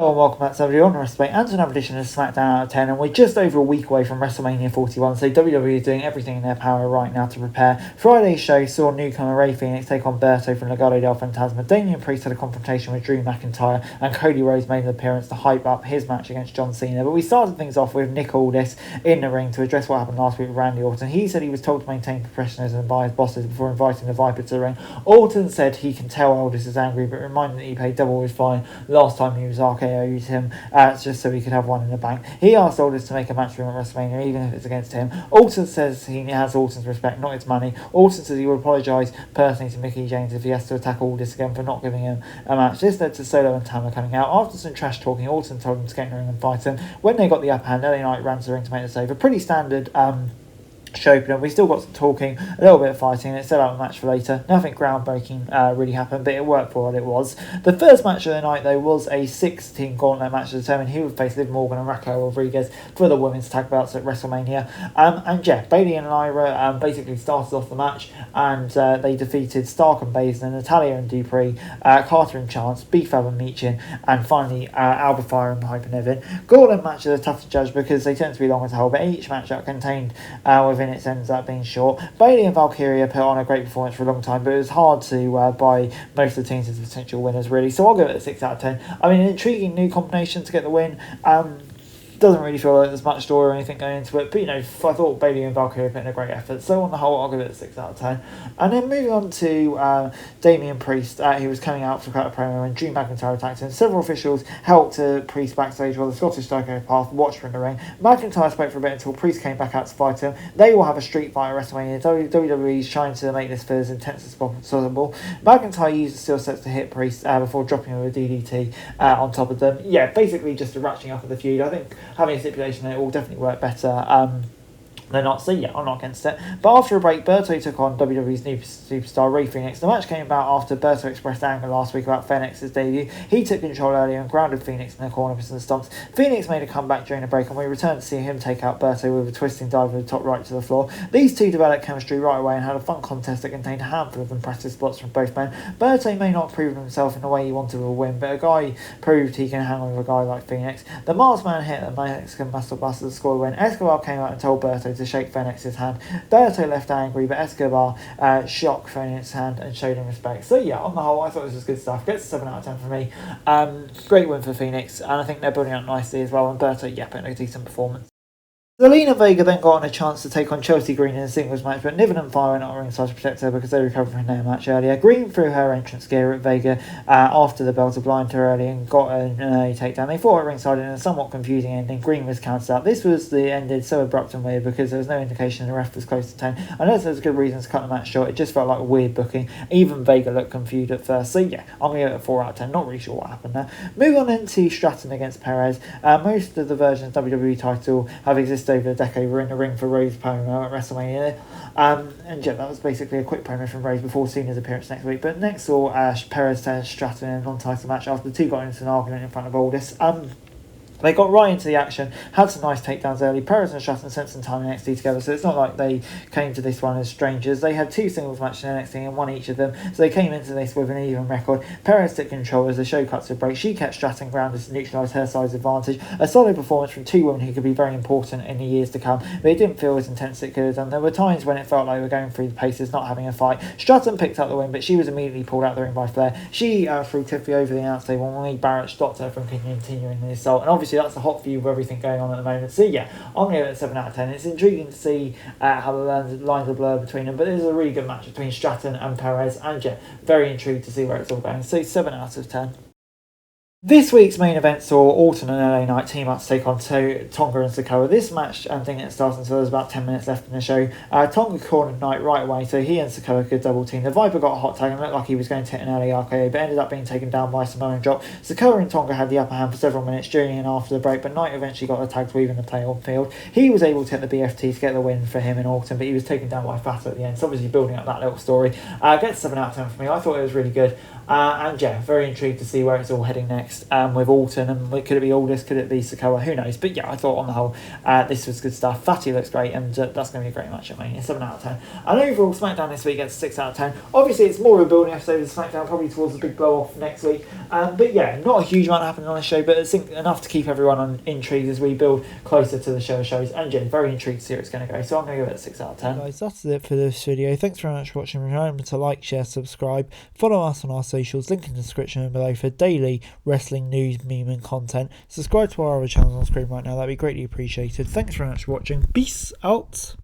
Hello and welcome back to everyone on WrestleMania and to another edition of Smackdown Out of 10, and we're just over a week away from WrestleMania 41, so WWE is doing everything in their power right now to prepare. Friday's show saw newcomer Rey Fenix take on Berto from Legado del Fantasma. Damian Priest had a confrontation with Drew McIntyre, and Cody Rhodes made an appearance to hype up his match against John Cena. But we started things off with Nick Aldis in the ring to address what happened last week with Randy Orton. He said he was told to maintain professionalism by his bosses before inviting the Viper to the ring. Orton said he can tell Aldis is angry, but reminded that he paid double his fine last time he was RKO'd him. Just so he could have one in the bank. He asked Aldis to make a match for him at WrestleMania, even if it's against him. Orton says he has Orton's respect, not his money. Orton says he will apologise personally to Mickie James if he has to attack Aldis again for not giving him a match. This led to Solo and Tama coming out. After some trash talking, Orton told him to get in the ring and fight him. When they got the upper hand, LA Knight ran to the ring to make the save. A pretty standard show opener. We still got some talking, a little bit of fighting, and it set up a match for later. Nothing groundbreaking really happened, but it worked for what it was. The first match of the night, though, was a 6-team gauntlet match to determine who would face Liv Morgan and Raquel Rodriguez for the women's tag belts at WrestleMania. And yeah, Bayley and Lyra basically started off the match, and they defeated Stark and Baszler, Natalya and Dupree, Carter and Chance, B-Fab and Meechin, and finally Alba Fire and Piper Niven. Gauntlet matches are tough to judge because they tend to be longer to hold, but each match that contained within it ends up being short. Bayley and Valkyria put on a great performance for a long time, but it was hard to buy most of the teams as potential winners, really. So I'll give it a 6 out of 10. I mean, an intriguing new combination to get the win. Doesn't really feel like there's much story or anything going into it, but I thought Bayley and Valkyria put in a great effort, so on the whole I'll give it a 6 out of 10. And then moving on to Damian Priest, he was coming out for a promo and Drew McIntyre attacked him. Several officials helped Priest backstage while the Scottish Psychopath watched from the ring. McIntyre spoke for a bit until Priest came back out to fight him. They will have a street fight at WrestleMania. WWE is trying to make this feel as intense as possible. McIntyre used the steel sets to hit Priest before dropping him with a DDT on top of them. Yeah, basically just a ratcheting up of the feud. I think having a stipulation it will definitely work better they're not, so yeah, I'm not against it. But after a break, Berto took on WWE's new superstar Rey Fenix. The match came about after Berto expressed anger last week about Fenix's debut. He took control earlier and grounded Fenix in the corner for some stomps. Fenix made a comeback during the break, and we returned to see him take out Berto with a twisting dive with the top right to the floor. These two developed chemistry right away and had a fun contest that contained a handful of impressive spots from both men. Berto may not have proven himself in the way he wanted to win, but a guy proved he can hang with a guy like Fenix. The Marsman hit the Mexican muscle buster to score when Escobar came out and told Berto to shake Fenix's hand. Berto left angry, but Escobar shocked Fenix's hand and showed him respect. So yeah, on the whole, I thought this was good stuff. Gets a 7 out of 10 for me. Great win for Fenix, and I think they're building up nicely as well. And Berto, yeah, putting a decent performance. Zelina Vega then got on a chance to take on Chelsea Green in a singles match, but Niven and Fire went out ringside to protect her because they recovered from their match earlier. Green threw her entrance gear at Vega after the bell to blind her early and got an early takedown. They fought at ringside in a somewhat confusing ending. Green was counted out. This was the ended so abrupt and weird because there was no indication the ref was close to 10. I know there was good reasons to cut the match short. It just felt like a weird booking. Even Vega looked confused at first. So yeah, I'm going to give it a 4 out of 10. Not really sure what happened there. Moving on into Stratton against Perez. Most of the versions of WWE title have existed over a decade. We're in the ring for Rose promo at WrestleMania. And yeah, that was basically a quick promo from Rose before Cena's appearance next week. But next saw Perez and Stratton in a non-title match after the two got into an argument in front of Aldis. They got right into the action, had some nice takedowns early. Perez and Stratton spent some time in NXT together, so it's not like they came to this one as strangers. They had 2 singles matches in NXT and won each of them, so they came into this with an even record. Perez took control as the show cut to a break. She kept Stratton grounded to neutralise her size advantage. A solid performance from 2 women who could be very important in the years to come, but it didn't feel as intense as it could have done. There were times when it felt like we were going through the paces, not having a fight. Stratton picked up the win, but she was immediately pulled out of the ring by Flair. She threw Tiffany over the announce table when Barrett stopped her from continuing the assault, and obviously that's a hot view everything going on at the moment. So yeah, I'm going to give it a 7 out of 10. It's intriguing to see how the lines are blurred between them, but there's a really good match between Stratton and Perez, and yeah, very intrigued to see where it's all going. So 7 out of 10. This week's main event saw Orton and LA Knight team up to take on Tonga and Sikoa. This match, I think it starts until there's about 10 minutes left in the show. Tonga cornered Knight right away, so he and Sikoa could double team. The Viper got a hot tag and looked like he was going to hit an LA RKO, but ended up being taken down by a Samoan drop. Sikoa and Tonga had the upper hand for several minutes during and after the break, but Knight eventually got the tag to even the play on field. He was able to hit the BFT to get the win for him in Orton, but he was taken down by Fata at the end. So obviously building up that little story. Gets 7 out of 10 for me. I thought it was really good. And yeah, very intrigued to see where it's all heading next. next with Orton, and could it be Aldis, could it be Sikoa, who knows. But yeah, I thought on the whole this was good stuff. Fatty looks great, and that's going to be a great match at Mania. 7 out of 10. And overall SmackDown this week gets 6 out of 10. Obviously it's more of a building episode of SmackDown, probably towards the big blow off next week, but yeah, not a huge amount happening on the show, but it's enough to keep everyone intrigued as we build closer to the show of shows, and Jen, very intrigued to see where it's going to go, so I'm going to give it a 6 out of 10. Guys, that's it for this video. Thanks very much for watching. Remember to like, share, subscribe, follow us on our socials, link in the description below for daily wrestling news, meme and content. Subscribe to our other channels on screen right now, that'd be greatly appreciated. Thanks very much for watching. Peace out.